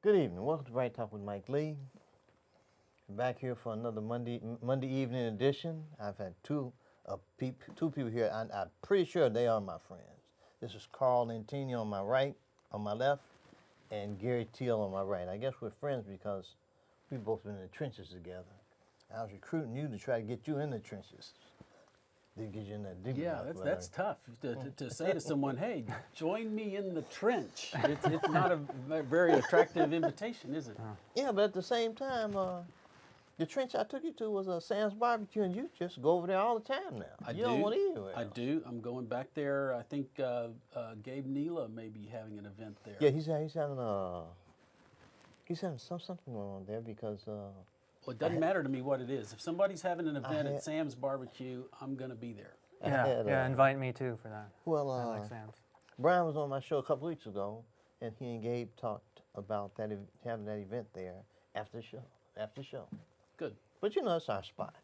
Good evening. Welcome to Right Talk with Mike Lee. Back here for another Monday evening edition. I've had two people here, and I'm pretty sure they are my friends. This is Karl Lentini on my left, and Gary Teal on my right. I guess we're friends because we've both been in the trenches together. I was recruiting you to try to get you in the trenches. Yeah, that's tough to say to someone, hey, join me in the trench. It's not a very attractive invitation, is it? Yeah, but at the same time, the trench I took you to was Sam's Barbecue, and you just go over there all the time now. You don't want anywhere else. I do. I'm going back there. I think Gabe Neela may be having an event there. Yeah, he's having something going on there because... Well, it doesn't matter to me what it is. If somebody's having an event at Sam's Barbecue, I'm going to be there. Yeah, invite me too for that. Well, I like Sam's. Brian was on my show a couple weeks ago, and he and Gabe talked about having that event there after the show. After the show. Good. But you know, it's our spot.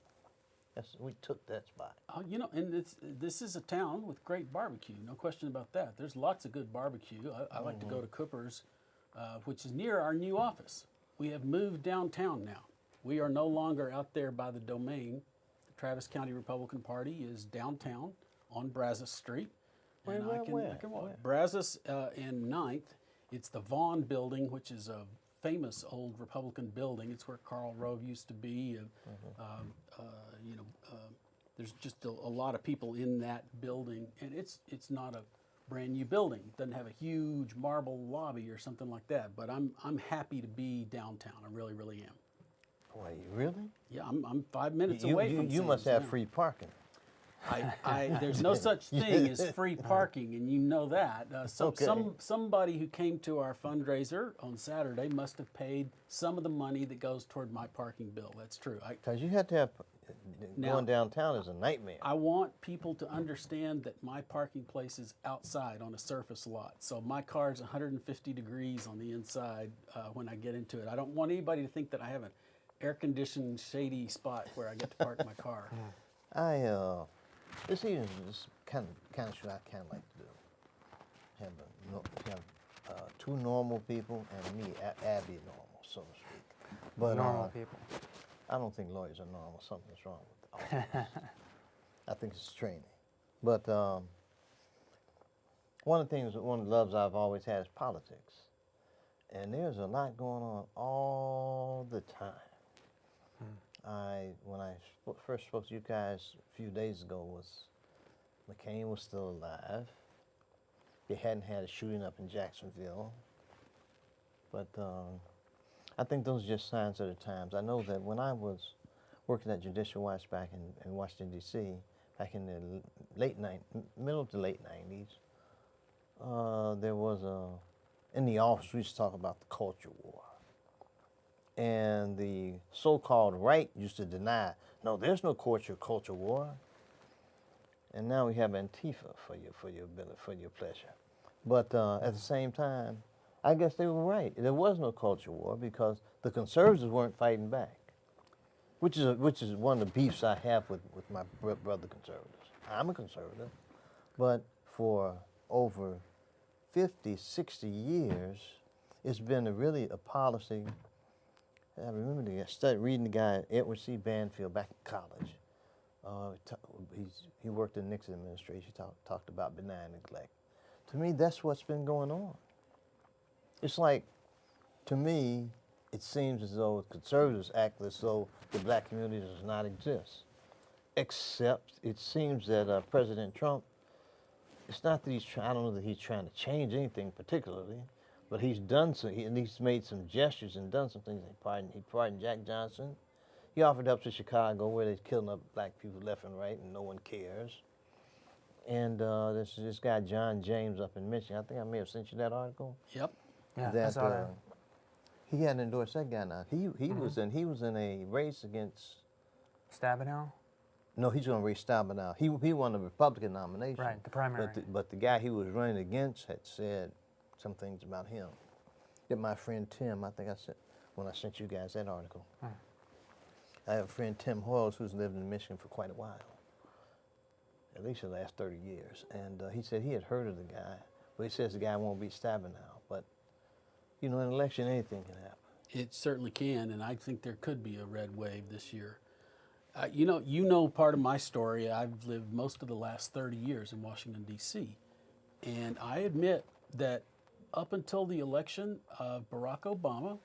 We took that spot. You know, and this is a town with great barbecue, no question about that. There's lots of good barbecue. I like to go to Cooper's, which is near our new office. We have moved downtown now. We are no longer out there by the Domain. The Travis County Republican Party is downtown on Brazos Street. And I can walk. Where? Brazos and 9th. It's the Vaughn Building, which is a famous old Republican building. It's where Karl Rove used to be. You know, there's just a lot of people in that building, and it's not a brand new building. It doesn't have a huge marble lobby or something like that. But I'm happy to be downtown. I really, really am. Boy, you really? Yeah, I'm 5 minutes away from. You must have now. free parking. There's no such thing as free parking, and you know that. Okay. Somebody who came to our fundraiser on Saturday must have paid some of the money that goes toward my parking bill. That's true. Because you have to have, Now, going downtown is a nightmare. I want people to understand that my parking place is outside on a surface lot. So my car's 150 degrees on the inside when I get into it. I don't want anybody to think that I have an air-conditioned, shady spot where I get to park my car. This evening is kind of show I kind of like to do. Have two normal people and me, Abby normal, so to speak. But Normal people. I don't think lawyers are normal. Something's wrong with all of this. I think it's training. But one of the loves I've always had is politics. And there's a lot going on all the time. When I first spoke to you guys a few days ago, McCain was still alive. They hadn't had a shooting up in Jacksonville. But I think those are just signs of the times. I know that when I was working at Judicial Watch back in Washington, D.C., back in the middle to late 90s, there was in the office, we used to talk about the culture war. And the so-called right used to deny, no, there's no culture war. And now we have Antifa for your pleasure. But at the same time, I guess they were right. There was no culture war because the conservatives weren't fighting back, which is one of the beefs I have with my brother conservatives. I'm a conservative, but for over 50, 60 years, it's been really a policy. I remember reading the guy, Edward C. Banfield, back in college. He worked in the Nixon administration. He talked about benign neglect. To me, that's what's been going on. It's like, to me, it seems as though conservatives act as though the black community does not exist. Except it seems that President Trump, it's not that I don't know that he's trying to change anything particularly, but he's done so, he's made some gestures and done some things. He pardoned Jack Johnson. He offered up to Chicago where they're killing up black people left and right and no one cares. And this guy, John James, up in Michigan, I think I may have sent you that article. Yep. Yeah, I saw that. He hadn't endorsed that guy now. He was in a race against Stabenow? No, he's going to race Stabenow. He won the Republican nomination. Right, the primary. But the guy he was running against had said some things about him. That my friend Tim, I think I said when I sent you guys that article. I have a friend, Tim Hoyles, who's lived in Michigan for quite a while, at least the last 30 years. And he said he had heard of the guy, but he says the guy won't beat Stabenow. But, you know, in an election, anything can happen. It certainly can, and I think there could be a red wave this year. You know part of my story. I've lived most of the last 30 years in Washington, D.C., and I admit that up until the election of Barack Obama,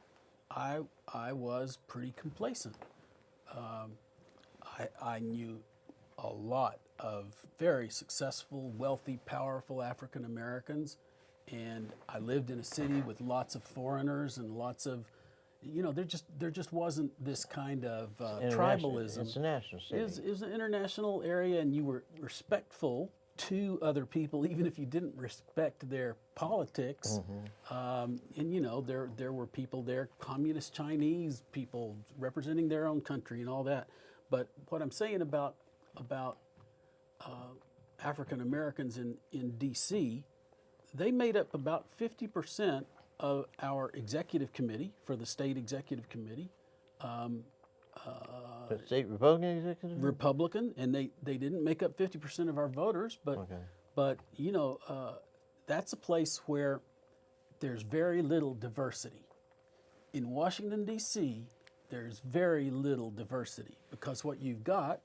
I was pretty complacent. I knew a lot of very successful, wealthy, powerful African Americans, and I lived in a city with lots of foreigners and lots of, there just wasn't this kind of tribalism. It's a national city. It was an international area, and you were respectful to other people, even if you didn't respect their politics. And there were people there, communist Chinese people representing their own country and all that. But what I'm saying about African Americans in D.C., they made up about 50% of our executive committee, for the state executive committee, The state Republican executive? Republican, and they didn't make up 50% of our voters, but Okay. but you know, that's a place where there's very little diversity. In Washington, D.C., there's very little diversity, because what you've got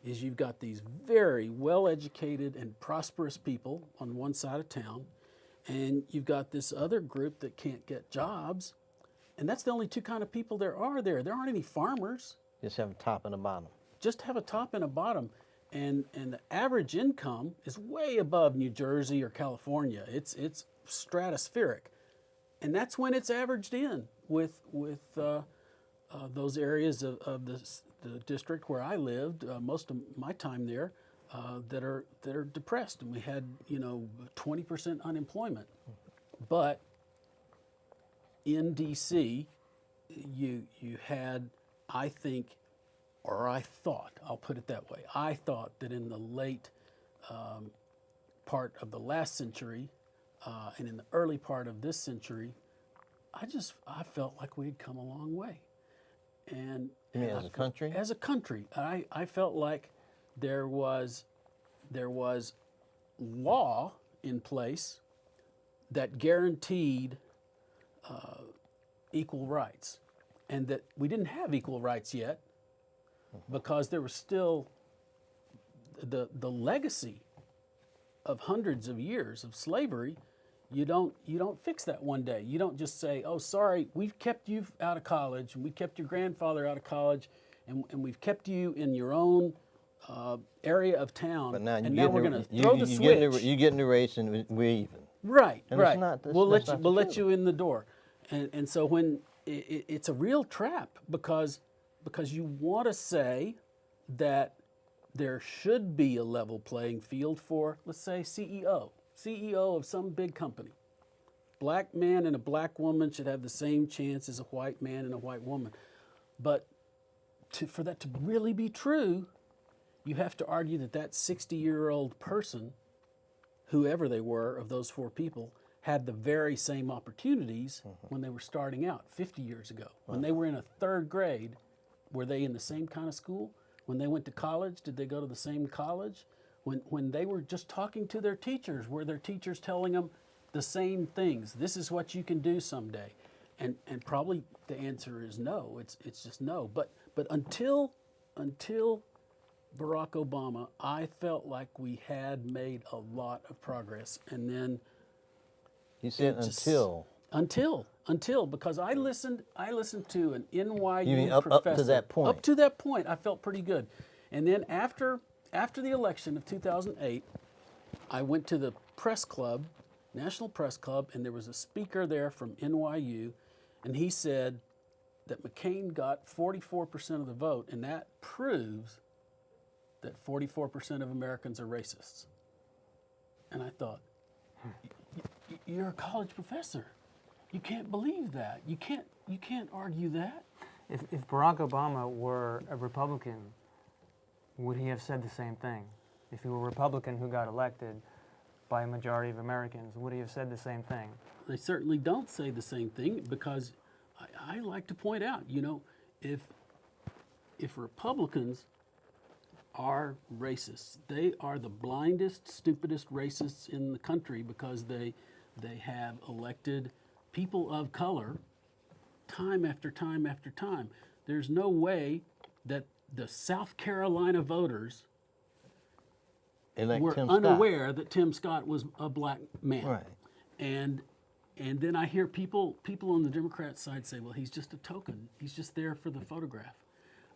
is you've got these very well-educated and prosperous people on one side of town, and you've got this other group that can't get jobs, and that's the only two kind of people there are there. There aren't any farmers. Just have a top and a bottom. Just have a top and a bottom, and the average income is way above New Jersey or California. It's stratospheric, and that's when it's averaged in with those areas of the district where I lived most of my time there that are depressed, and we had 20% unemployment. But in D.C., you had, I think, or I thought, I'll put it that way, I thought that in the late part of the last century and in the early part of this century, I felt like we had come a long way. And You mean as a country? As a country, I felt like there was law in place that guaranteed equal rights, and that we didn't have equal rights yet because there was still the legacy of hundreds of years of slavery. You don't fix that one day. You don't just say, oh, sorry, we've kept you out of college, and we kept your grandfather out of college, and we've kept you in your own area of town, But now and now we're going to throw the switch. You get in the race and we're even. Right, And right. it's not- that's- we'll that's let you not the we'll let truth. you in the door, and so when it's a real trap, because you want to say that there should be a level playing field for, let's say, CEO of some big company. Black man and a black woman should have the same chance as a white man and a white woman. But for that to really be true, you have to argue that 60-year-old person, whoever they were of those four people, had the very same opportunities when they were starting out 50 years ago. When they were in a third grade, were they in the same kind of school? When they went to college, did they go to the same college? When they were just talking to their teachers, were their teachers telling them the same things? This is what you can do someday. And probably the answer is no. It's just no. But until Barack Obama, I felt like we had made a lot of progress. And then You said until because I listened to an NYU You mean up professor. to that point? Up to that point, I felt pretty good. And then after the election of 2008, I went to the press club, National Press Club, and there was a speaker there from NYU, and he said that McCain got 44% of the vote, and that proves that 44% of Americans are racists. And I thought, you're a college professor. You can't believe that. You can't argue that. If Barack Obama were a Republican, would he have said the same thing? If he were a Republican who got elected by a majority of Americans, would he have said the same thing? They certainly don't say the same thing, because I like to point out, if Republicans are racists, they are the blindest, stupidest racists in the country, because they have elected people of color time after time after time. There's no way that the South Carolina voters were unaware that Tim Scott was a black man. Right. And then I hear people on the Democrat side say, well, he's just a token. He's just there for the photograph.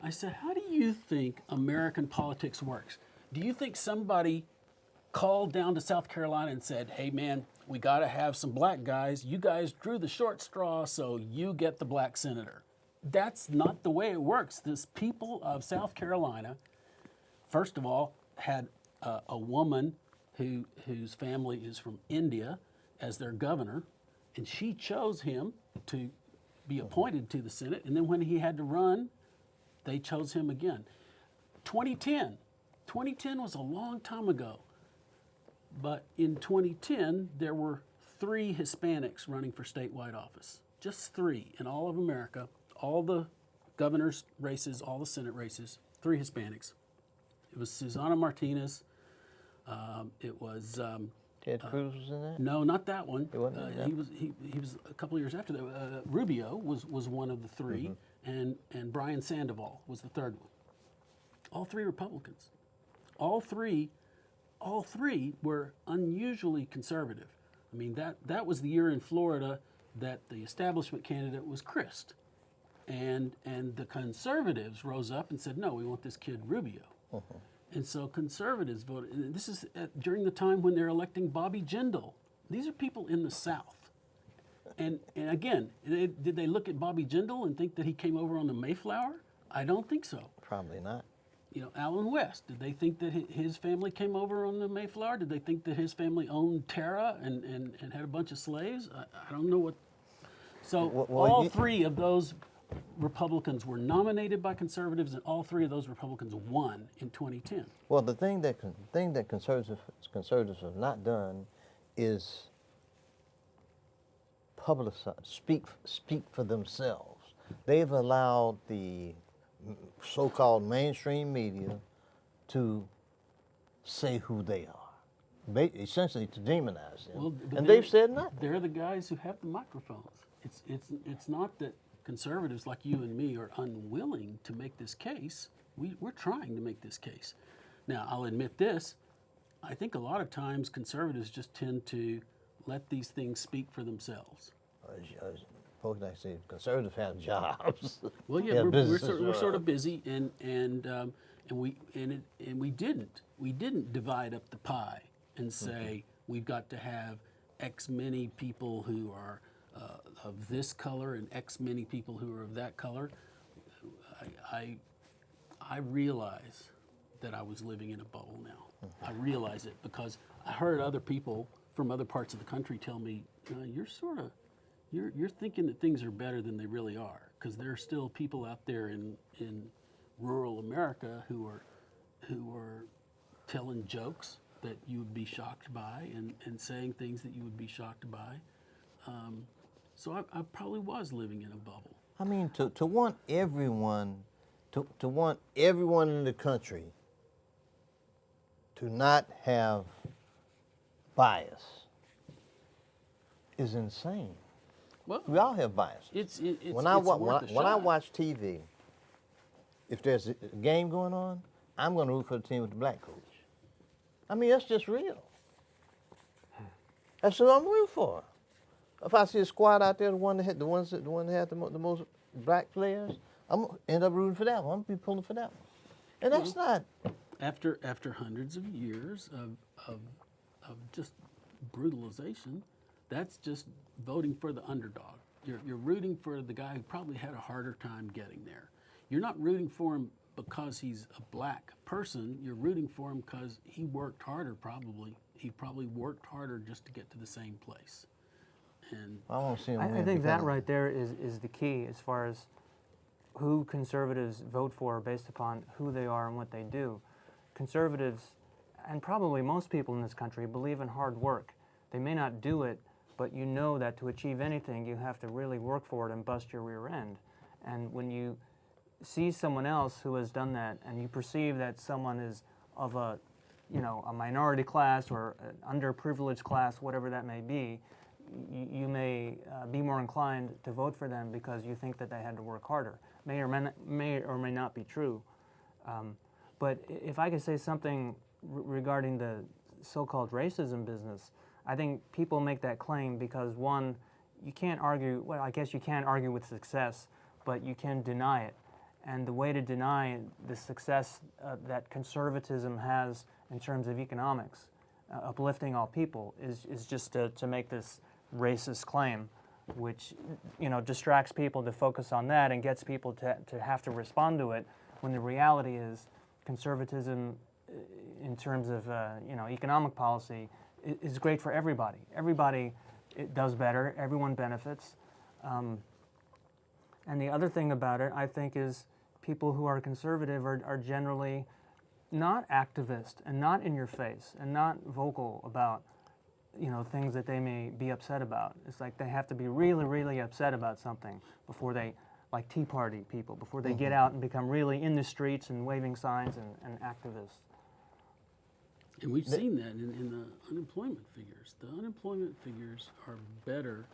I said, how do you think American politics works? Do you think somebody called down to South Carolina and said, hey, man, we got to have some black guys. You guys drew the short straw, so you get the black senator? That's not the way it works. This people of South Carolina, first of all, had a woman whose family is from India as their governor, and she chose him to be appointed to the Senate. And then when he had to run, they chose him again. 2010 was a long time ago. But in 2010, there were 3 Hispanics running for statewide office. Just 3 in all of America. All the governor's races, all the Senate races, 3 Hispanics. It was Susana Martinez. It was Ted Cruz was in that? no, not that one. He wasn't in that? He was a couple of years after that. Rubio was one of the 3, and Brian Sandoval was the 3rd one. All 3 Republicans. All three were unusually conservative. I mean, that was the year in Florida that the establishment candidate was Christ, and the conservatives rose up and said, no, we want this kid Rubio. And so conservatives voted. And this is during the time when they're electing Bobby Jindal. These are people in the South. And again, did they look at Bobby Jindal and think that he came over on the Mayflower? I don't think so. Probably not. You know, Alan West, did they think that his family came over on the Mayflower? Did they think that his family owned Tara and had a bunch of slaves? I don't know what. So all 3 of those Republicans were nominated by conservatives, and all 3 of those Republicans won in 2010. Well, the thing that conservatives have not done is publicize, speak for themselves. They've allowed the so-called mainstream media to say who they are, essentially to demonize them. Well, and they've said nothing. They're the guys who have the microphones. It's not that conservatives like you and me are unwilling to make this case. We're trying to make this case. Now, I'll admit this. I think a lot of times conservatives just tend to let these things speak for themselves. Folks like say conservatives have jobs. Well, yeah, we're sort of busy, and we didn't divide up the pie and say we've got to have X many people who are of this color and X many people who are of that color. I realize that I was living in a bubble now. I realize it because I heard other people from other parts of the country tell me, you're thinking that things are better than they really are, because there are still people out there in rural America who are telling jokes that you would be shocked by and saying things that you would be shocked by. So I probably was living in a bubble. I mean, to want everyone, to want everyone in the country to not have bias is insane. Well, We all have bias. When I watch TV, if there's a game going on, I'm going to root for the team with the black coach. I mean, that's just real. That's what I'm rooting for. If I see a squad out there, the one that had the most black players, I'm gonna end up rooting for that one. I'm gonna be pulling for that one. And that's not. After hundreds of years of just brutalization, that's just voting for the underdog. You're rooting for the guy who probably had a harder time getting there. You're not rooting for him because he's a black person. You're rooting for him because he worked harder probably. He probably worked harder just to get to the same place. And I won't see him win. I think that right there is the key as far as who conservatives vote for based upon who they are and what they do. Conservatives, and probably most people in this country, believe in hard work. They may not do it, but you know that to achieve anything, you have to really work for it and bust your rear end. And when you see someone else who has done that, and you perceive that someone is of a minority class or an underprivileged class, whatever that may be, you may be more inclined to vote for them because you think that they had to work harder. May or may not be true. But if I could say something regarding the so-called racism business, I think people make that claim because, one, you can't argue, well, I guess you can't argue with success, but you can deny it. And the way to deny the success that conservatism has in terms of economics, uplifting all people, is just to make this racist claim, which distracts people to focus on that and gets people to have to respond to it, when the reality is conservatism in terms of economic policy is great for everybody. Everybody does better. Everyone benefits. And the other thing about it, I think, is people who are conservative are generally not activist and not in your face and not vocal about things that they may be upset about. It's like they have to be really, really upset about something before they, like Tea Party people, before they get out and become really in the streets and waving signs and activists. And we've seen that in the unemployment figures. The unemployment figures are better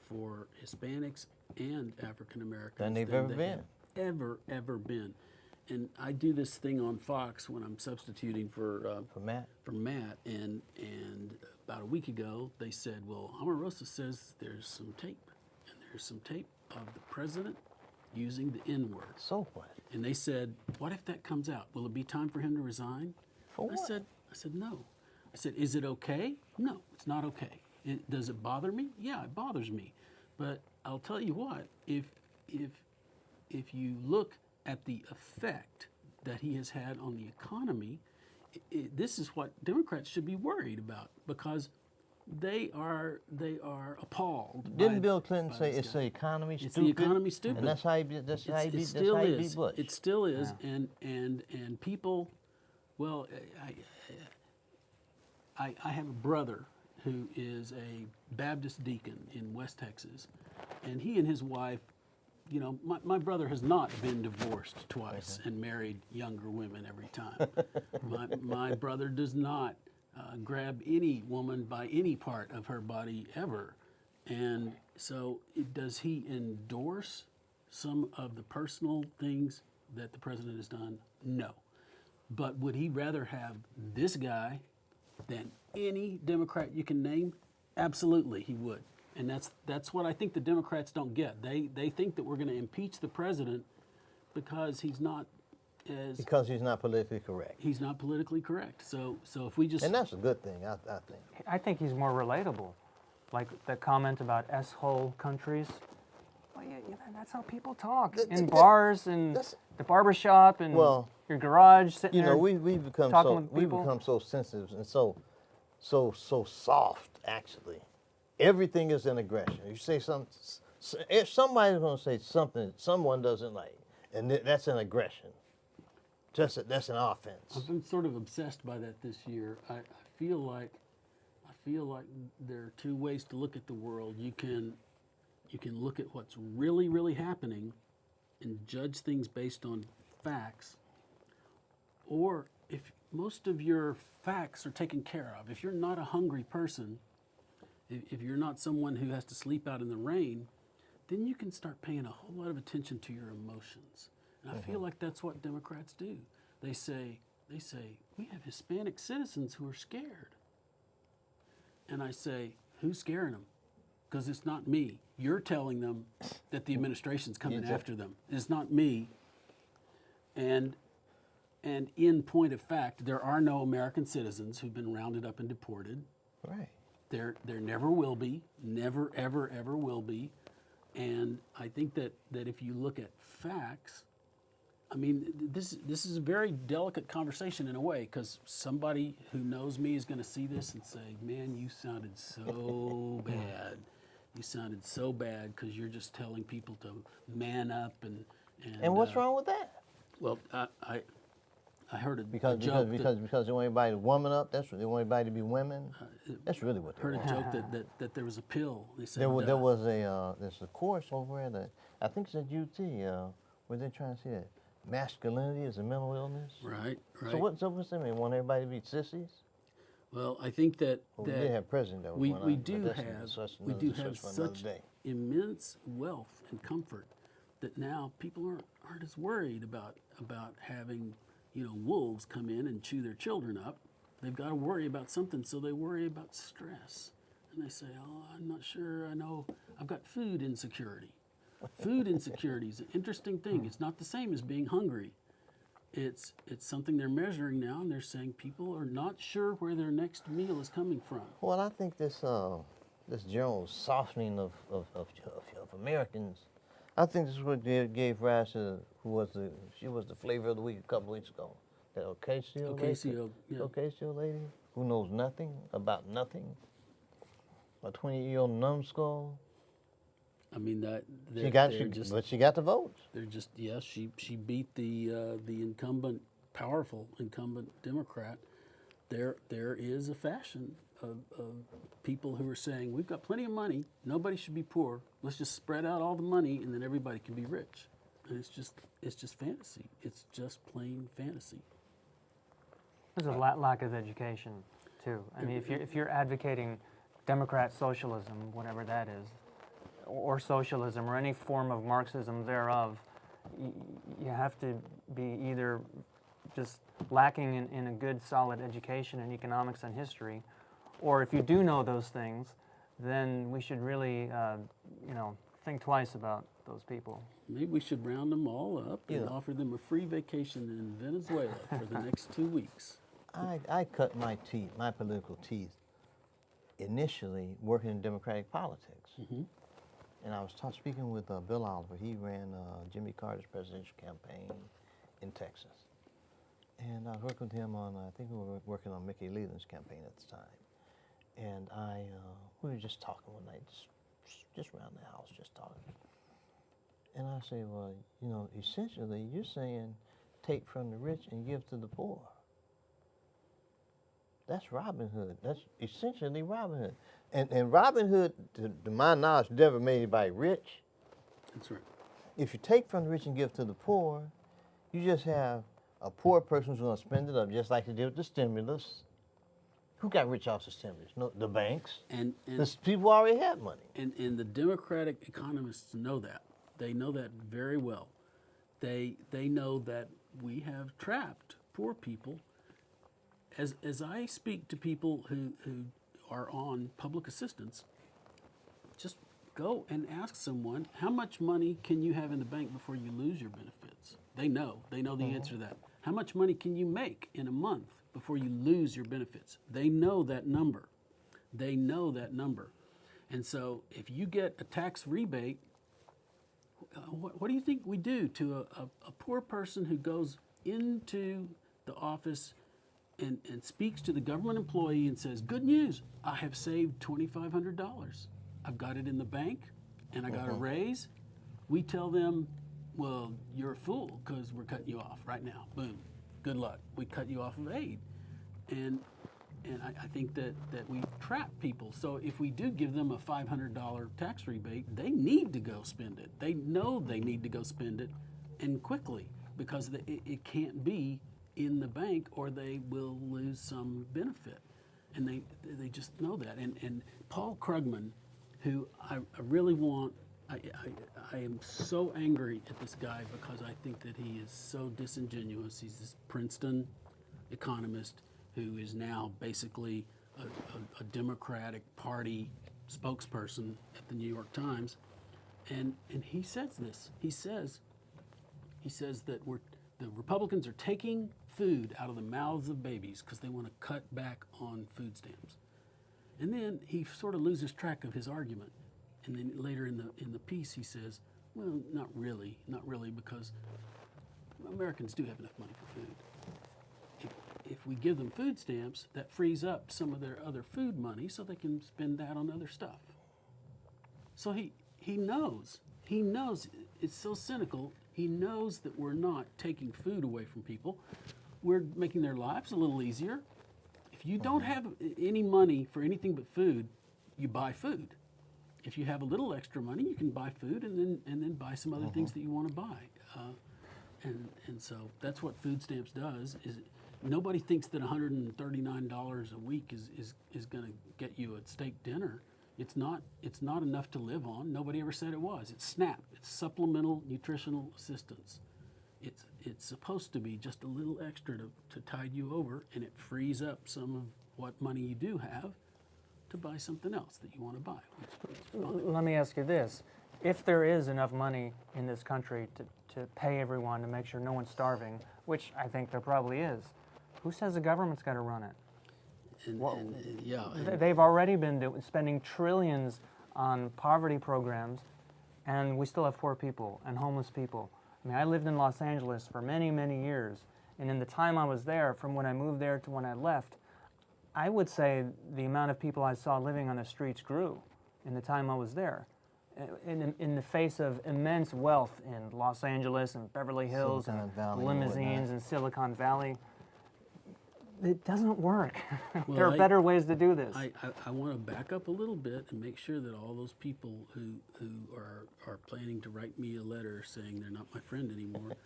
for Hispanics and African Americans Than they've ever been. Ever been. And I do this thing on Fox when I'm substituting for Matt. and about a week ago they said, well, Omarosa says there's some tape, and there's some tape of the president using the N-word. So what? And they said, what if that comes out? Will it be time for him to resign? For what? I said, no. I said, is it okay? No, it's not okay. Does it bother me? Yeah, it bothers me. But I'll tell you what, if you look at the effect that he has had on the economy, this is what Democrats should be worried about, because they are appalled. Didn't Bill Clinton say it's the economy stupid? It's the economy stupid. And that's how he beat Bush. It still is, and people. Well, I have a brother who is a Baptist deacon in West Texas, and he and his wife. My brother has not been divorced twice and married younger women every time. my brother does not grab any woman by any part of her body ever. And so does he endorse some of the personal things that the president has done? No. But would he rather have this guy than any Democrat you can name? Absolutely, he would. And that's what I think the Democrats don't get. They think that we're going to impeach the president because he's not politically correct. He's not politically correct. So if we just, and that's a good thing, I think. I think he's more relatable. Like the comment about S-hole countries. Well, yeah, that's how people talk in bars and the barbershop and your garage, sitting there. We've become so sensitive and so soft. Actually, everything is an aggression. You say something, if somebody's going to say something someone doesn't like, and that's an aggression. That's an offense. I've been sort of obsessed by that this year. I feel like there are two ways to look at the world. You can look at what's really, really happening and judge things based on facts. Or if most of your facts are taken care of, if you're not a hungry person, if you're not someone who has to sleep out in the rain, then you can start paying a whole lot of attention to your emotions. And I feel like that's what Democrats do. They say, we have Hispanic citizens who are scared. And I say, who's scaring them? Because it's not me. You're telling them that the administration's coming after them. It's not me. And in point of fact, there are no American citizens who've been rounded up and deported. Right. There never will be. Never, ever, ever will be. And I think that if you look at facts, I mean, this is a very delicate conversation in a way, because somebody who knows me is going to see this and say, man, you sounded so bad. You sounded so bad because you're just telling people to man up and what's wrong with that? Well, I heard it because they want everybody to woman up. They want everybody to be women. That's really what they heard want. a joke that there was a pill. They said there was there's a course over at I think it's at UT where they're trying to see that masculinity is a mental illness. Right. So what's that mean? Want everybody to be sissies? Well, I think that we did have president that was we do have such immense wealth and comfort that now people aren't as worried about having wolves come in and chew their children up. They've got to worry about something, so they worry about stress. And they say, oh, I'm not sure, I know, I've got food insecurity. Food insecurity is an interesting thing. It's not the same as being hungry. It's something they're measuring now, and they're saying people are not sure where their next meal is coming from. Well, I think this general softening of Americans, I think this is what gave rise to she was the flavor of the week a couple weeks ago. That Ocasio lady who knows nothing about nothing. A 20-year-old numbskull. I mean but she got the votes. They're just she beat the powerful incumbent Democrat. There is a fashion of people who are saying, we've got plenty of money, nobody should be poor, let's just spread out all the money and then everybody can be rich. And it's just fantasy. It's just plain fantasy. There's a lack of education, too. I mean, if you're advocating Democrat socialism, whatever that is, or socialism, or any form of Marxism thereof, you have to be either just lacking in a good, solid education in economics and history, or if you do know those things, then we should really, think twice about those people. Maybe we should round them all up and offer them a free vacation in Venezuela for the next 2 weeks. I cut my teeth, my political teeth, initially working in Democratic politics. Mm-hmm. And I was speaking with Bill Oliver. He ran Jimmy Carter's presidential campaign in Texas. And I was working with him on, I think we were working on Mickey Leland's campaign at the time. And we were just talking one night, just around the house, just talking. And I say, well, essentially you're saying take from the rich and give to the poor. That's Robin Hood. That's essentially Robin Hood. And Robin Hood, to my knowledge, never made anybody rich. That's right. If you take from the rich and give to the poor, you just have a poor person who's going to spend it up, just like they did with the stimulus. Who got rich off the stimulus? No, the banks. And The people already had money. And the Democratic economists know that. They know that very well. They know that we have trapped poor people. As I speak to people who are on public assistance, just go and ask someone, how much money can you have in the bank before you lose your benefits? They know the answer to that. How much money can you make in a month before you lose your benefits? They know that number. They know that number. And so if you get a tax rebate, what do you think we do to a poor person who goes into the office and speaks to the government employee and says, good news, I have saved $2,500. I've got it in the bank and I got a raise. We tell them, well, you're a fool because we're cutting you off right now. Boom, good luck. We cut you off of aid. And I think that we trap people. So if we do give them a $500 tax rebate, they need to go spend it. They know they need to go spend it, and quickly, because it can't be in the bank or they will lose some benefit. And they just know that. And Paul Krugman, who I really want, I am so angry at this guy because I think that he is so disingenuous. He's this Princeton economist who is now basically a Democratic Party spokesperson at the New York Times. And he says this. He says that the Republicans are taking food out of the mouths of babies because they want to cut back on food stamps. And then he sort of loses track of his argument. And then later in the piece he says, well, not really, because Americans do have enough money for food. If we give them food stamps, that frees up some of their other food money so they can spend that on other stuff. So he knows, it's so cynical, he knows that we're not taking food away from people. We're making their lives a little easier. If you don't have any money for anything but food, you buy food. If you have a little extra money, you can buy food and then buy some other things that you want to buy. And so that's what food stamps does. Is nobody thinks that $139 a week is going to get you a steak dinner. It's not enough to live on. Nobody ever said it was. It's SNAP. It's supplemental nutritional assistance. It's supposed to be just a little extra to tide you over, and it frees up some of what money you do have to buy something else that you want to buy. Let me ask you this. If there is enough money in this country to pay everyone to make sure no one's starving, which I think there probably is, who says the government's got to run it? They've already been spending trillions on poverty programs, and we still have poor people and homeless people. I mean, I lived in Los Angeles for many, many years, and in the time I was there, from when I moved there to when I left, I would say the amount of people I saw living on the streets grew in the time I was there. In the face of immense wealth in Los Angeles and Beverly Hills and limousines and Silicon Valley, it doesn't work. Well, there are better ways to do this. I want to back up a little bit and make sure that all those people who are planning to write me a letter saying they're not my friend anymore,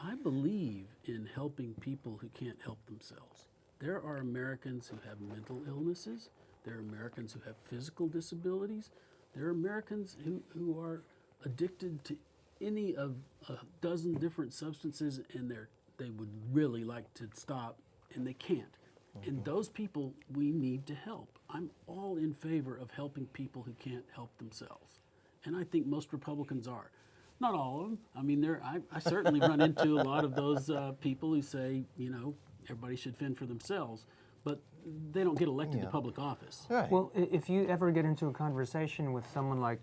I believe in helping people who can't help themselves. There are Americans who have mental illnesses. There are Americans who have physical disabilities. There are Americans who are addicted to any of a dozen different substances, and they would really like to stop, and they can't. And those people we need to help. I'm all in favor of helping people who can't help themselves. And I think most Republicans are. Not all of them. I mean, I certainly run into a lot of those people who say, you know, everybody should fend for themselves, but they don't get elected to public office. Right. Well, if you ever get into a conversation with someone like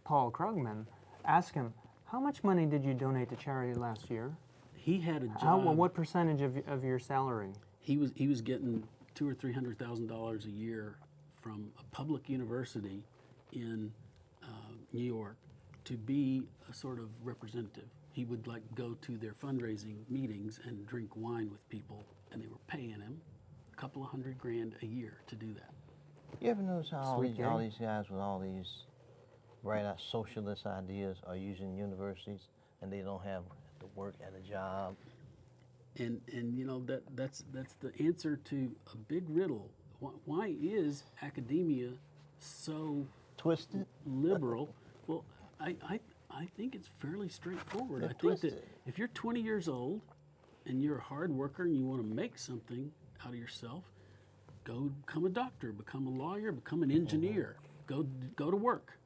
Paul Krugman, ask him, how much money did you donate to charity last year? He had a job. What percentage of your salary? He was getting $200,000 or $300,000 a year from a public university in New York to be a sort of representative. He would like go to their fundraising meetings and drink wine with people, and they were paying him a couple of $100,000 a year to do that. You ever notice how all Sweet these guys with all these bright socialist ideas are using universities, and they don't have to work at a job? And you know that's the answer to a big riddle. Why is academia so Twisted? liberal? Well, I think it's fairly straightforward. They're I think that twisted. if you're 20 years old and you're a hard worker and you want to make something out of yourself, go become a doctor, become a lawyer, become an engineer, go to work.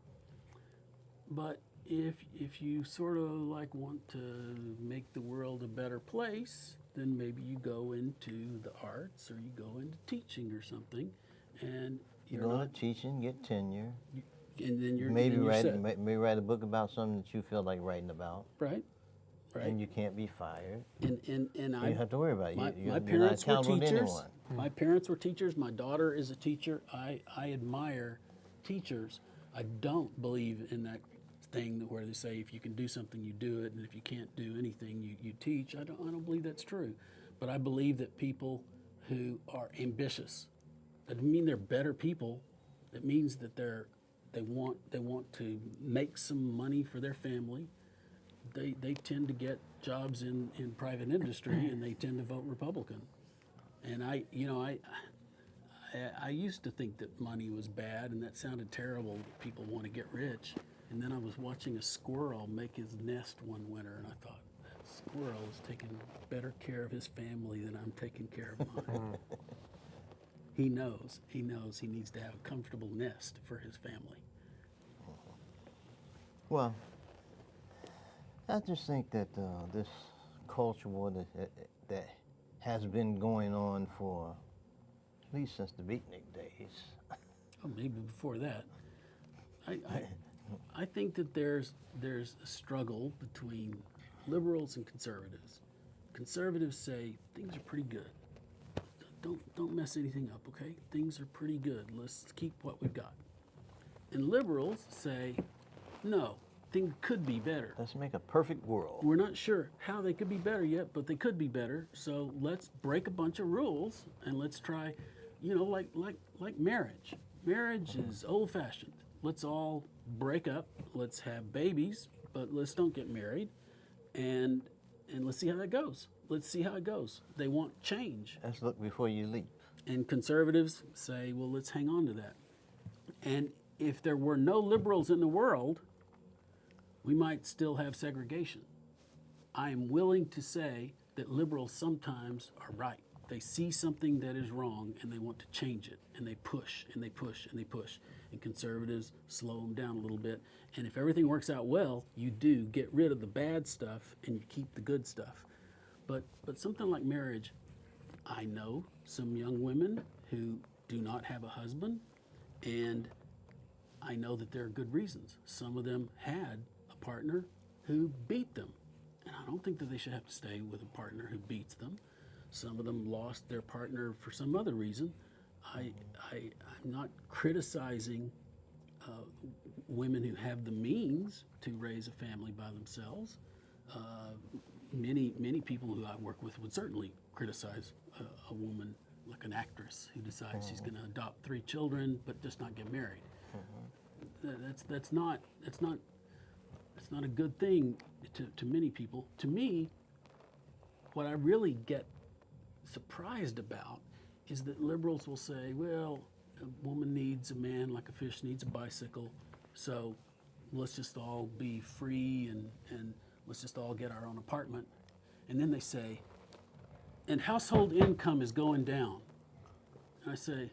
But if you sort of like want to make the world a better place, then maybe you go into the arts or you go into teaching or something, and You you're go not, to teaching, get tenure, and then you're maybe then you're write set. maybe write a book about something that you feel like writing about, Right. and you can't be fired. And You I don't have to worry about it. my You're not parents were accountable to teachers. anyone. My parents were teachers. My daughter is a teacher. I admire teachers. I don't believe in that thing where they say if you can do something you do it, and if you can't do anything you teach. I don't believe that's true. But I believe that people who are ambitious, that doesn't mean they're better people. It means that they want to make some money for their family. They tend to get jobs in private industry, and they tend to vote Republican. And I used to think that money was bad, and that sounded terrible. People want to get rich. And then I was watching a squirrel make his nest one winter, and I thought, that squirrel is taking better care of his family than I'm taking care of mine. He knows he needs to have a comfortable nest for his family. Well, I just think that this culture war that has been going on for at least since the beatnik days. Oh, maybe before that. I think that there's a struggle between liberals and conservatives. Conservatives say things are pretty good. Don't mess anything up, okay? Things are pretty good. Let's keep what we've got. And liberals say, no, things could be better. Let's make a perfect world. We're not sure how they could be better yet, but they could be better. So let's break a bunch of rules and let's try, like marriage. Marriage is old-fashioned. Let's all break up. Let's have babies, but let's don't get married, and let's see how that goes. Let's see how it goes. They want change. Let's look before you leap. And conservatives say, well, let's hang on to that. And if there were no liberals in the world, we might still have segregation. I am willing to say that liberals sometimes are right. They see something that is wrong and they want to change it, and they push and they push and they push. And conservatives slow them down a little bit. And if everything works out well, you do get rid of the bad stuff and you keep the good stuff. But something like marriage, I know some young women who do not have a husband, and I know that there are good reasons. Some of them had a partner who beat them, and I don't think that they should have to stay with a partner who beats them. Some of them lost their partner for some other reason. I'm not criticizing women who have the means to raise a family by themselves. many people who I work with would certainly criticize a woman like an actress who decides she's going to adopt 3 children but just not get married. That's not a good thing to many people. To me, what I really get surprised about is that liberals will say, well, a woman needs a man like a fish needs a bicycle, so let's just all be free and let's just all get our own apartment. And then they say, and household income is going down. And I say,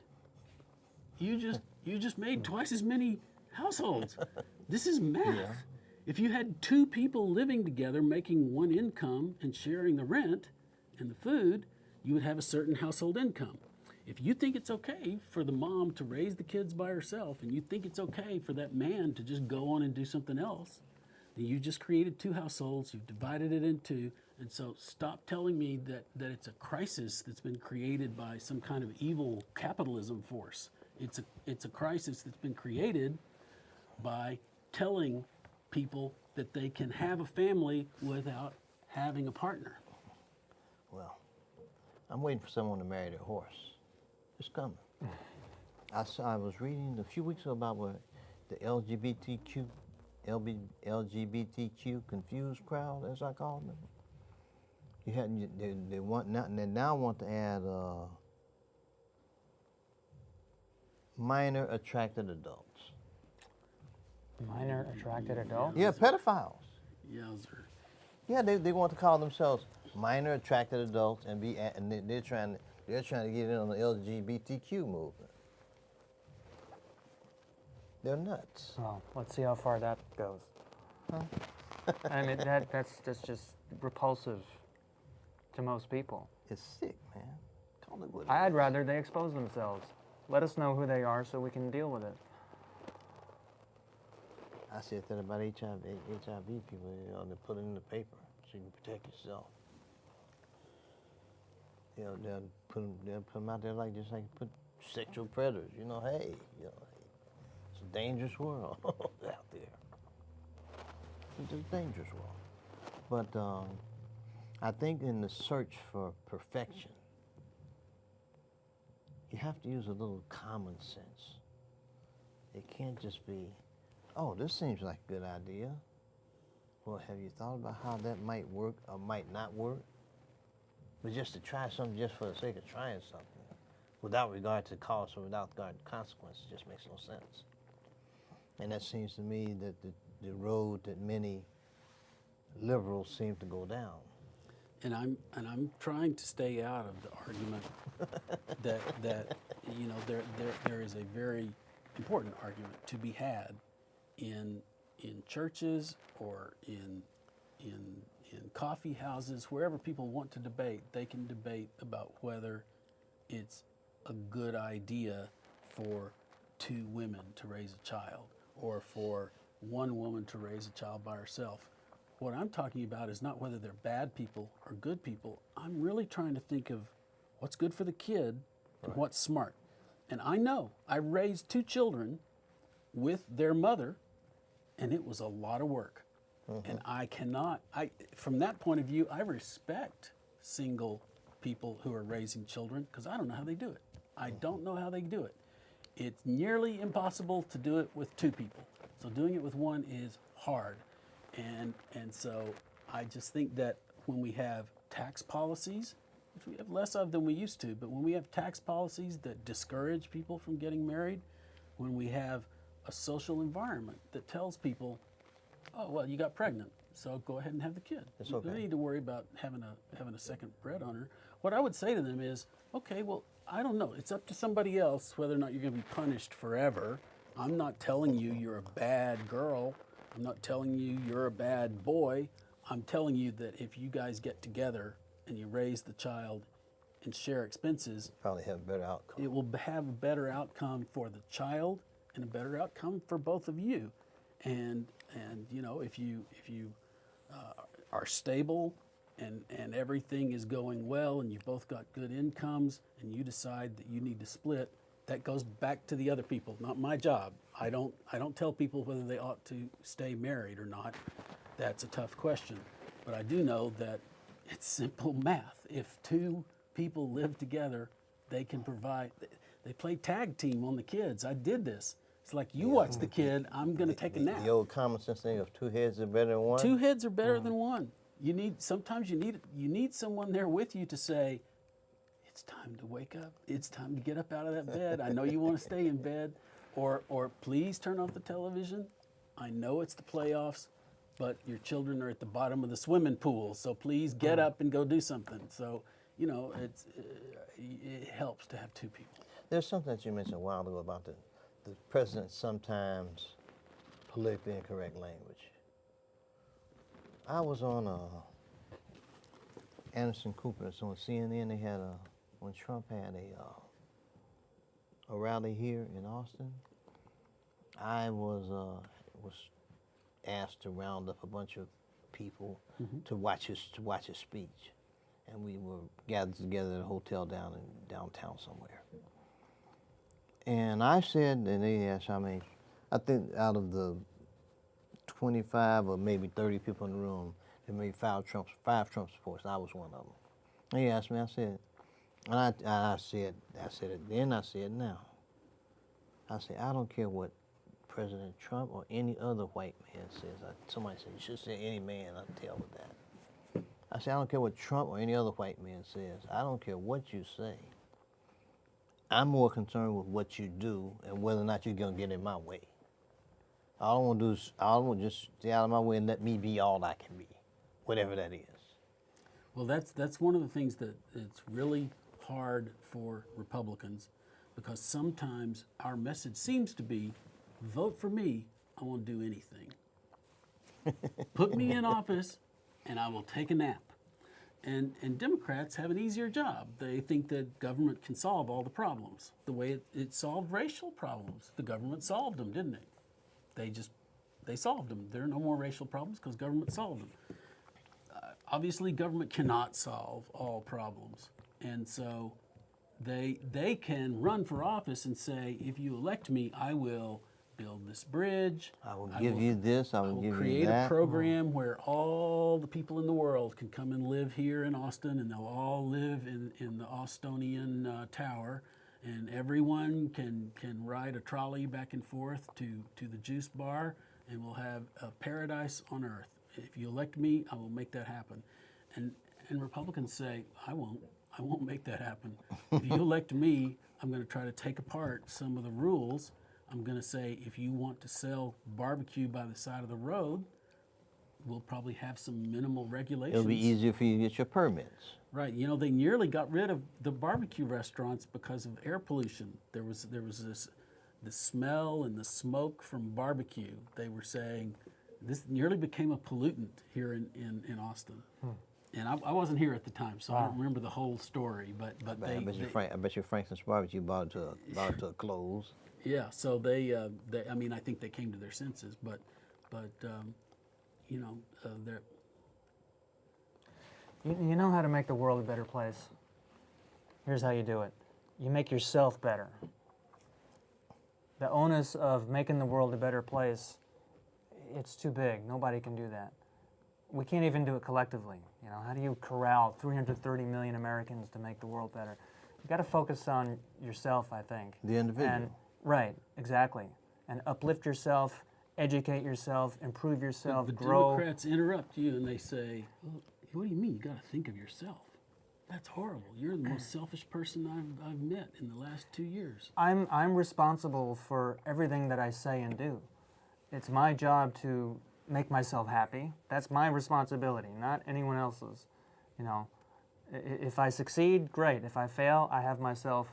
you just made twice as many households. This is math. Yeah. If you had 2 people living together making one income and sharing the rent and the food, you would have a certain household income. If you think it's okay for the mom to raise the kids by herself, and you think it's okay for that man to just go on and do something else, then you just created 2 households, you've divided it in 2, and so stop telling me that it's a crisis that's been created by some kind of evil capitalism force. It's a crisis that's been created by telling people that they can have a family without having a partner. Well, I'm waiting for someone to marry their horse. It's coming. I was reading a few weeks ago about what the LGBTQ confused crowd, as I call them. They now want to add minor attracted adults. Minor attracted adults? Yeah, pedophiles. Yowzer. Yeah, they want to call themselves minor attracted adults and they're trying to get in on the LGBTQ movement. They're nuts. Well, let's see how far that goes. Huh? I mean, that's just repulsive to most people. It's sick, man. Call it what it I'd is. rather they expose themselves. Let us know who they are so we can deal with it. I said that about HIV people. They put it in the paper so you can protect yourself. They'll put them out there just like put sexual predators. Hey, it's a dangerous world out there. It's a dangerous world. But I think in the search for perfection, you have to use a little common sense. It can't just be, oh, this seems like a good idea. Well, have you thought about how that might work or might not work? But just to try something just for the sake of trying something, without regard to cost or without regard to consequences, just makes no sense. And that seems to me that the road that many liberals seem to go down. And I'm trying to stay out of the argument that there is a very important argument to be had in churches or in coffee houses, wherever people want to debate. They can debate about whether it's a good idea for 2 women to raise a child or for 1 woman to raise a child by herself. What I'm talking about is not whether they're bad people or good people. I'm really trying to think of what's good for the kid and what's smart. And I know I raised 2 children with their mother, and it was a lot of work. And from that point of view, I respect single people who are raising children because I don't know how they do it. I don't know how they do it. It's nearly impossible to do it with 2 people. So doing it with 1 is hard. And so I just think that when we have tax policies, which we have less of than we used to, but when we have tax policies that discourage people from getting married, when we have a social environment that tells people, oh, well, you got pregnant, so go ahead and have the kid. It's You okay. don't need to worry about having a second bread on her. What I would say to them is, okay, well, I don't know. It's up to somebody else whether or not you're going to be punished forever. I'm not telling you you're a bad girl. I'm not telling you you're a bad boy. I'm telling you that if you guys get together and you raise the child and share expenses, Probably have a better outcome. it will have a better outcome for the child and a better outcome for both of you. And if you are stable and everything is going well and you've both got good incomes and you decide that you need to split, that goes back to the other people, not my job. I don't tell people whether they ought to stay married or not. That's a tough question. But I do know that it's simple math. If two people live together, they can provide. They play tag team on the kids. I did this. It's like you watch the kid, I'm going to take a nap. The old common sense thing of two heads are better than one. Two heads are better than one. Sometimes you need someone there with you to say, it's time to wake up. It's time to get up out of that bed. I know you want to stay in bed, or please turn off the television. I know it's the playoffs, but your children are at the bottom of the swimming pool, so please get up and go do something. So, it helps to have two people. There's something that you mentioned a while ago about the president sometimes politically incorrect language. I was on Anderson Cooper, so on CNN, they had when Trump had a rally here in Austin, I was asked to round up a bunch of people to watch his speech, and we were gathered together at a hotel downtown somewhere. And I said, and they asked how many, I think out of the 25 or maybe 30 people in the room, there may be five Trump supporters. I was one of them. And he asked me, I said, and I said it then, I said it now. I said, I don't care what President Trump or any other white man says. Somebody said, you should say any man, I'll tell with that. I said, I don't care what Trump or any other white man says. I don't care what you say. I'm more concerned with what you do and whether or not you're going to get in my way. All I want to do is, I want to just stay out of my way and let me be all I can be, whatever that is. Well, that's one of the things that it's really hard for Republicans, because sometimes our message seems to be, vote for me, I won't do anything. Put me in office and I will take a nap. And Democrats have an easier job. They think that government can solve all the problems. The way it solved racial problems. The government solved them, didn't it? They solved them. There are no more racial problems because government solved them. Obviously, government cannot solve all problems. And so they can run for office and say, if you elect me, I will build this bridge. I will give you this, I will give you that. Create a program where all the people in the world can come and live here in Austin, and they'll all live in the Austonian Tower, and everyone can ride a trolley back and forth to the juice bar, and we'll have a paradise on earth. If you elect me, I will make that happen. And Republicans say, I won't make that happen. If you elect me, I'm going to try to take apart some of the rules. I'm going to say, if you want to sell barbecue by the side of the road, we'll probably have some minimal regulations. It'll be easier for you to get your permits. Right. You know, they nearly got rid of the barbecue restaurants because of air pollution. There was the smell and the smoke from barbecue. They were saying this nearly became a pollutant here in Austin. And I wasn't here at the time, so I don't remember the whole story. But I bet you Franklin's Barbecue bought it to a close. Yeah, so they I mean, I think they came to their senses, but they're. You know how to make the world a better place. Here's how you do it. You make yourself better. The onus of making the world a better place, it's too big. Nobody can do that. We can't even do it collectively. You know, how do you corral 330 million Americans to make the world better? You've got to focus on yourself, I think. The individual. And, right, exactly. And uplift yourself, educate yourself, improve yourself, the grow. Democrats interrupt you and they say, well, what do you mean? You got to think of yourself. That's horrible. You're the most selfish person I've met in the last 2 years. I'm responsible for everything that I say and do. It's my job to make myself happy. That's my responsibility, not anyone else's. You know, if I succeed, great. If I fail, I have myself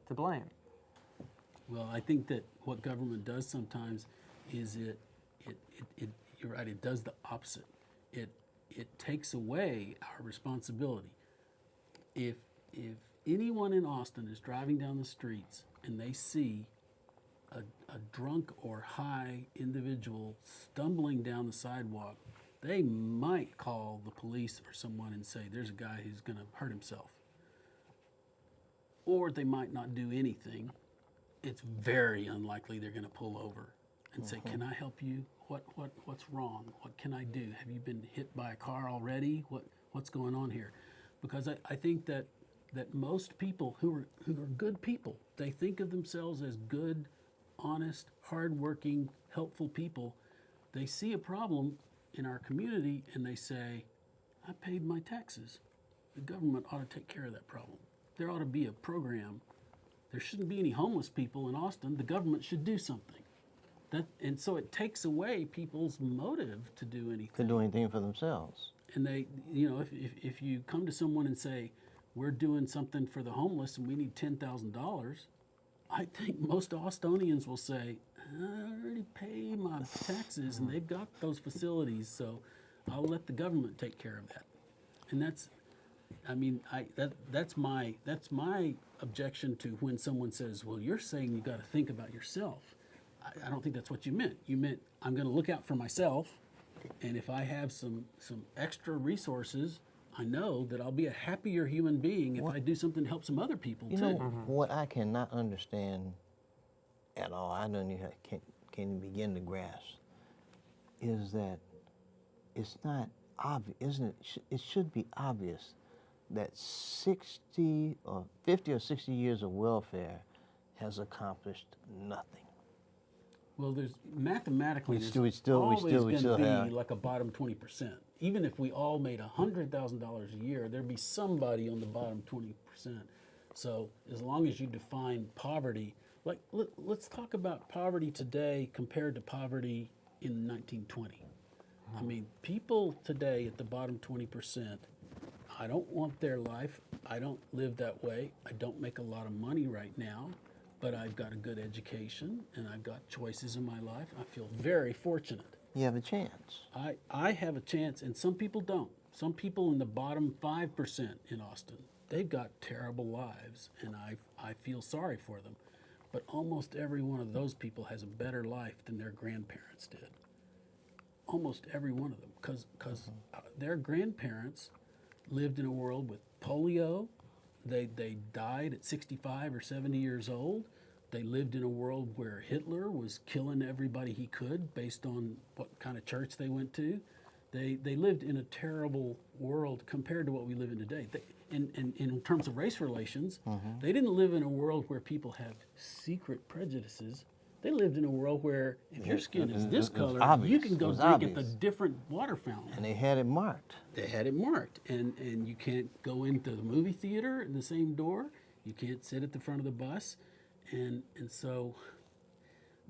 to blame. Well, I think that what government does sometimes is you're right, it does the opposite. It takes away our responsibility. If anyone in Austin is driving down the streets and they see a drunk or high individual stumbling down the sidewalk, they might call the police or someone and say, there's a guy who's going to hurt himself. Or they might not do anything. It's very unlikely they're going to pull over and say, can I help you? what's wrong? What can I do? Have you been hit by a car already? What's going on here? Because I think that most people who are good people, they think of themselves as good, honest, hardworking, helpful people. They see a problem in our community and they say, I paid my taxes. The government ought to take care of that problem. There ought to be a program. There shouldn't be any homeless people in Austin. The government should do something. And so it takes away people's motive to do anything. To do anything for themselves. And they, if you come to someone and say, we're doing something for the homeless and we need $10,000, I think most Austonians will say, I already paid my taxes and they've got those facilities, so I'll let the government take care of that. And that's my objection to when someone says, well, you're saying you got to think about yourself. I don't think that's what you meant. You meant I'm going to look out for myself, and if I have some extra resources, I know that I'll be a happier human being if I do something to help some other people too. You know, what I cannot understand at all, I don't even can't even begin to grasp, is that it's not obvious, isn't it? It should be obvious that 60 or 50 or 60 years of welfare has accomplished nothing. Well, there's mathematically We there's still always going to be have- like a bottom 20%. Even if we all made $100,000 a year, there'd be somebody on the bottom 20%. So as long as you define poverty, like let's talk about poverty today compared to poverty in 1920. I mean, people today at the bottom 20%, I don't want their life. I don't live that way. I don't make a lot of money right now, but I've got a good education and I've got choices in my life. I feel very fortunate. You have a chance. I have a chance, and some people don't. Some people in the bottom 5% in Austin, they've got terrible lives, and I feel sorry for them. But almost every one of those people has a better life than their grandparents did. Almost every one of them, because their grandparents lived in a world with polio. They died at 65 or 70 years old. They lived in a world where Hitler was killing everybody he could based on what kind of church they went to. They lived in a terrible world compared to what we live in today. In terms of race relations, they didn't live in a world where people have secret prejudices. They lived in a world where if your skin is this color, you can go drink at the different water fountain. And they had it marked. They had it marked, and you can't go into the movie theater in the same door. You can't sit at the front of the bus, and so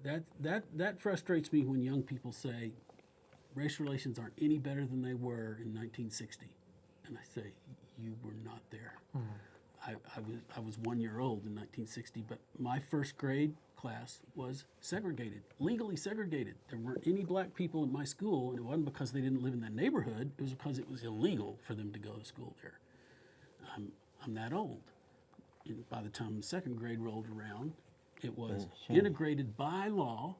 that frustrates me when young people say race relations aren't any better than they were in 1960, and I say you were not there. I was 1 year old in 1960, but my first grade class was segregated, legally segregated. There weren't any black people in my school, and it wasn't because they didn't live in that neighborhood. It was because it was illegal for them to go to school there. I'm that old. And by the time the second grade rolled around, it was integrated by law,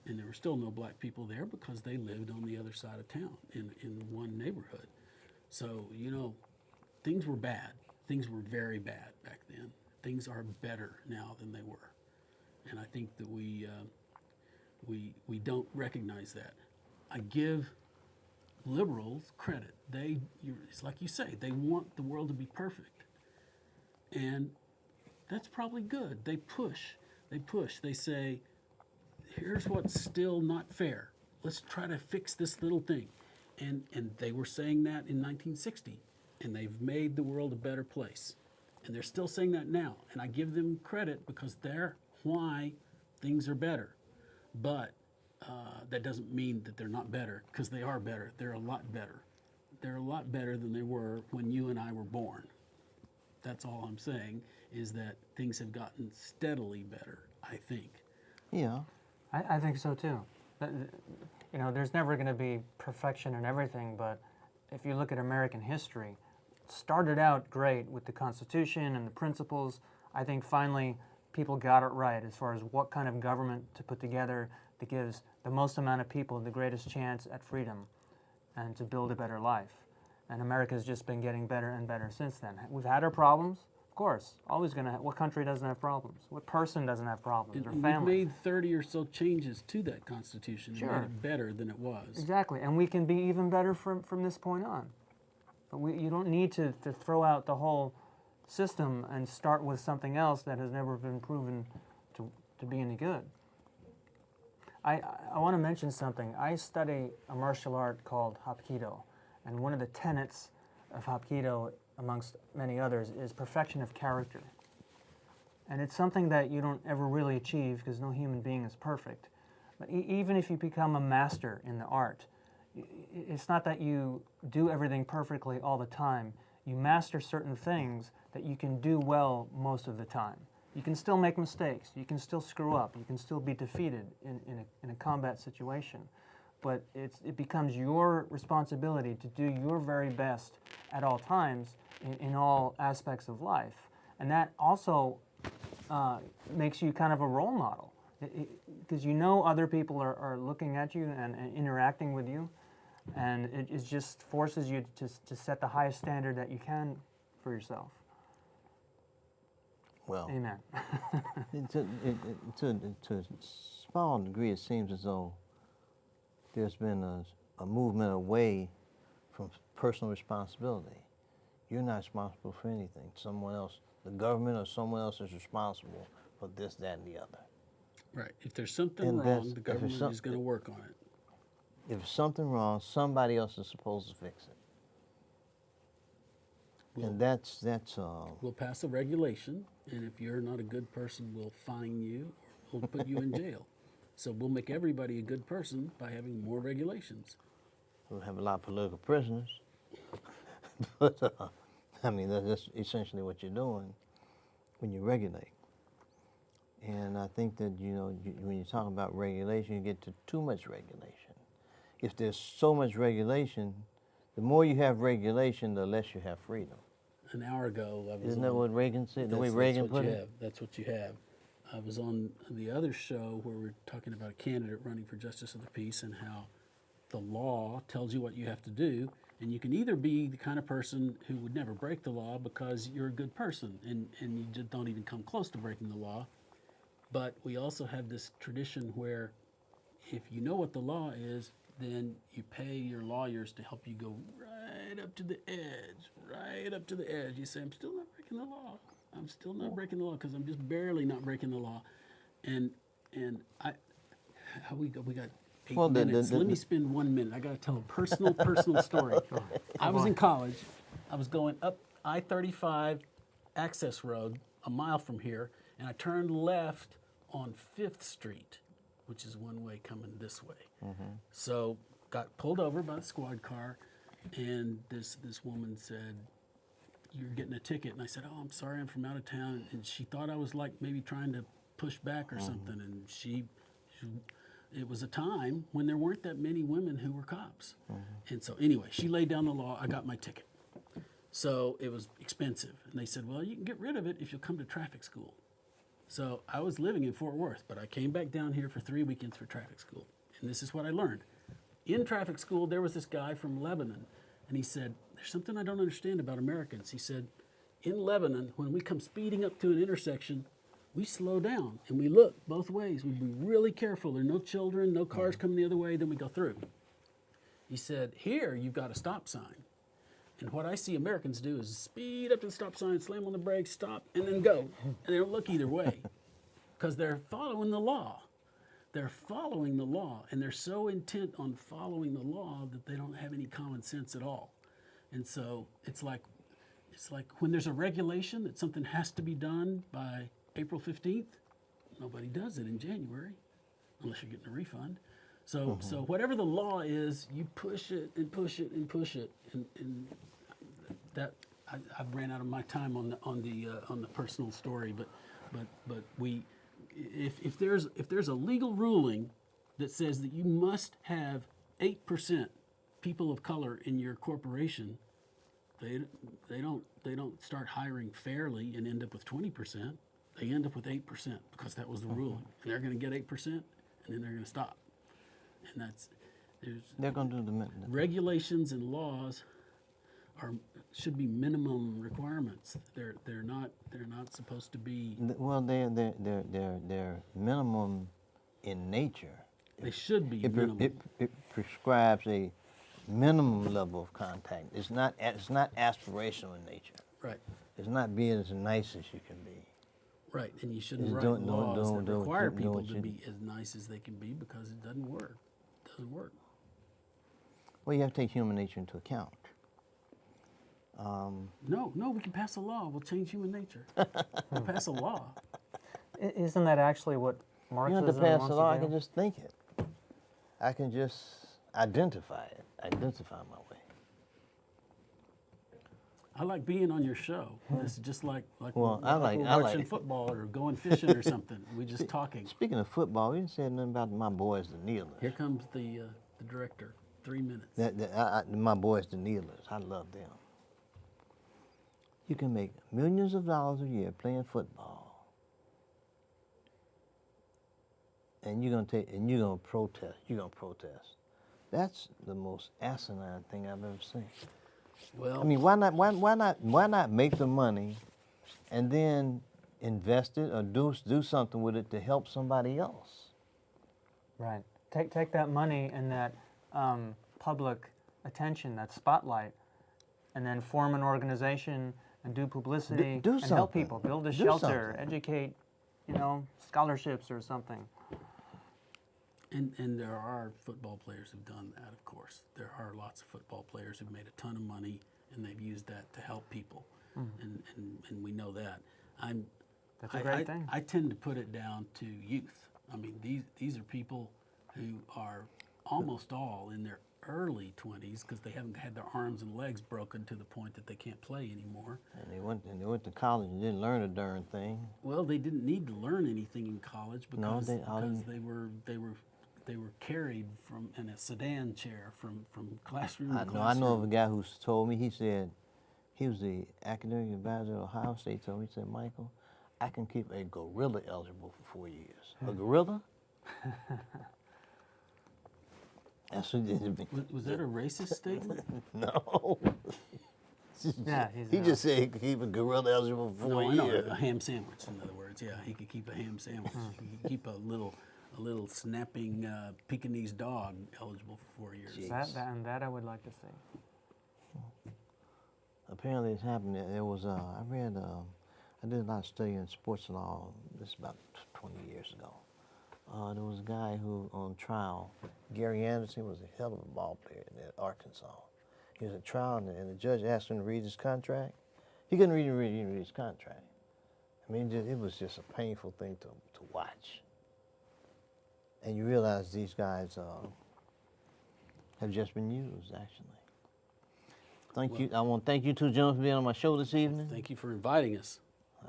and there were still no black people there because they lived on the other side of town in one neighborhood. So, things were bad. Things were very bad back then. Things are better now than they were. And I think that we don't recognize that. I give liberals credit. It's like you say, they want the world to be perfect. And that's probably good. They push. They say, here's what's still not fair. Let's try to fix this little thing. And they were saying that in 1960, and they've made the world a better place. And they're still saying that now. And I give them credit because they're why things are better. But that doesn't mean that they're not better, because they are better. They're a lot better. They're a lot better than they were when you and I were born. That's all I'm saying, is that things have gotten steadily better, I think. Yeah. I think so too. There's never going to be perfection in everything, but if you look at American history, it started out great with the Constitution and the principles. I think finally people got it right as far as what kind of government to put together that gives the most amount of people the greatest chance at freedom and to build a better life. And America's just been getting better and better since then. We've had our problems, of course, always going to. What country doesn't have problems? What person doesn't have problems? Or And family? we've made 30 or so changes to that Constitution and Sure. made it better than it was. Exactly, and we can be even better from this point on. But you don't need to throw out the whole system and start with something else that has never been proven to be any good. I want to mention something. I study a martial art called Hapkido, and one of the tenets of Hapkido, amongst many others, is perfection of character. And it's something that you don't ever really achieve because no human being is perfect. But even if you become a master in the art, it's not that you do everything perfectly all the time. You master certain things that you can do well most of the time. You can still make mistakes. You can still screw up. You can still be defeated in a combat situation. But it becomes your responsibility to do your very best at all times in all aspects of life. And that also makes you kind of a role model, because you know other people are looking at you and interacting with you, and it just forces you to set the highest standard that you can for yourself. Well, Amen. to a small degree, it seems as though there's been a movement away from personal responsibility. You're not responsible for anything. Someone else, the government or someone else is responsible for this, that, and the other. Right. If there's something And wrong, the government is going to work on it. If there's something wrong, somebody else is supposed to fix it. And that's We'll pass a regulation, and if you're not a good person, we'll fine you or we'll put you in jail. So we'll make everybody a good person by having more regulations. we'll have a lot of political prisoners. But I mean, that's essentially what you're doing when you regulate. And I think that, when you talk about regulation, you get to too much regulation. If there's so much regulation, the more you have regulation, the less you have freedom. An hour ago, I was Isn't that what Reagan said? The way Reagan put it? That's what you have. I was on the other show where we're talking about a candidate running for justice of the peace and how the law tells you what you have to do, and you can either be the kind of person who would never break the law because you're a good person and you just don't even come close to breaking the law. But we also have this tradition where if you know what the law is, then you pay your lawyers to help you go right up to the edge, right up to the edge. You say, I'm still not breaking the law. I'm still not breaking the law because I'm just barely not breaking the law. And we got 8 minutes. Let me spend 1 minute. I got to tell a personal story. I was in college. I was going up I-35 access road a mile from here, and I turned left on 5th Street, which is one way coming this way. So got pulled over by the squad car, and this woman said, "You're getting a ticket." And I said, "Oh, I'm sorry, I'm from out of town." And she thought I was like maybe trying to push back or something. And it was a time when there weren't that many women who were cops. And so anyway, she laid down the law. I got my ticket. So it was expensive. And they said, "Well, you can get rid of it if you'll come to traffic school." So I was living in Fort Worth, but I came back down here for 3 weekends for traffic school. And this is what I learned. In traffic school, there was this guy from Lebanon, and he said, "There's something I don't understand about Americans." He said, "In Lebanon, when we come speeding up to an intersection, we slow down and we look both ways. We be really careful. There are no children, no cars coming the other way, then we go through." He said, "Here, you've got a stop sign. And what I see Americans do is speed up to the stop sign, slam on the brakes, stop, and then go. And they don't look either way because they're following the law. They're following the law, and they're so intent on following the law that they don't have any common sense at all. And so it's like when there's a regulation that something has to be done by April 15th, nobody does it in January unless you're getting a refund. So whatever the law is, you push it and push it and push it, and that I've ran out of my time on the personal story, but if there's a legal ruling that says that you must have 8% people of color in your corporation, they don't start hiring fairly and end up with 20%. They end up with 8% because that was the ruling, and they're going to get 8%, and then they're going to stop. And they're going to do the regulations and laws should be minimum requirements. They're not supposed to be. Well, they're minimum in nature. They should be It minimum. prescribes a minimum level of contact. It's not aspirational in nature. Right. It's not being as nice as you can be. Right, and you shouldn't It's write don't- laws that don't- require don't- people don't to you- be as nice as they can be because it doesn't work. It doesn't work. Well, you have to take human nature into account. No, we can pass a law. We'll change human nature. We'll pass a law. Isn't that actually what You Marxism don't have to pass wants the law. I to can do? just think it. I can just identify it. Identify my way. I like being on your show. It's just like Well, we're, I like like- we're I watching like- football or going fishing or something. We're just talking. Speaking of football, we didn't say nothing about my boys, the Kneelers. Here comes the director. 3 minutes. My boys, the Kneelers. I love them. You can make millions of dollars a year playing football, and you're gonna protest. You're gonna protest. That's the most asinine thing I've ever seen. Well, I mean, why not make the money, and then invest it or do something with it to help somebody else? Right. Take that money and that public attention, that spotlight, and then form an organization and do publicity Do and help something. people. Build a Do shelter, something. educate, scholarships or something. and there are football players who've done that, of course. There are lots of football players who've made a ton of money and they've used that to help people, and we know that. That's a great thing. I tend to put it down to youth. I mean, these are people who are almost all in their early 20s because they haven't had their arms and legs broken to the point that they can't play anymore. And they went to college and didn't learn a darn thing. Well, they didn't need to learn anything in college No, because, they- they were carried in a sedan chair from classroom to I classroom. know of a guy who told me. He said he was the academic advisor at Ohio State. Told me, he said, Michael, I can keep a gorilla eligible for 4 years. A gorilla? That's what it did. Was that a racist statement? No. Yeah, He just said he could keep a gorilla eligible for 4 I know, years. a ham sandwich, in other words. Yeah, he could keep a ham sandwich. He could keep a little snapping Pekingese dog eligible for 4 years. Gee. That I would like to see. Apparently it's happened. There was, I did a lot of study in sports law. This is about 20 years ago. There was a guy who on trial, Gary Anderson, was a hell of a ball player in Arkansas. He was at trial and the judge asked him to read his contract. He couldn't read his contract. I mean, it was just a painful thing to watch. And you realize these guys have just been used, actually. Thank you. I want to thank you two gentlemen for being on my show this evening. Thank you for inviting us.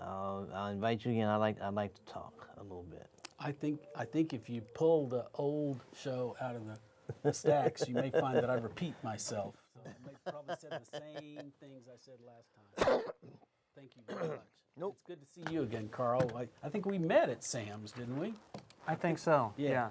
I'll invite you again. I like to talk a little bit. I think if you pull the old show out of the stacks, you may find that I repeat myself. So I may probably said the same things I said last time. Thank you very much. Nope. It's good to see you again, Carl. I think we met at Sam's, didn't we? I think so. Yeah. Yeah.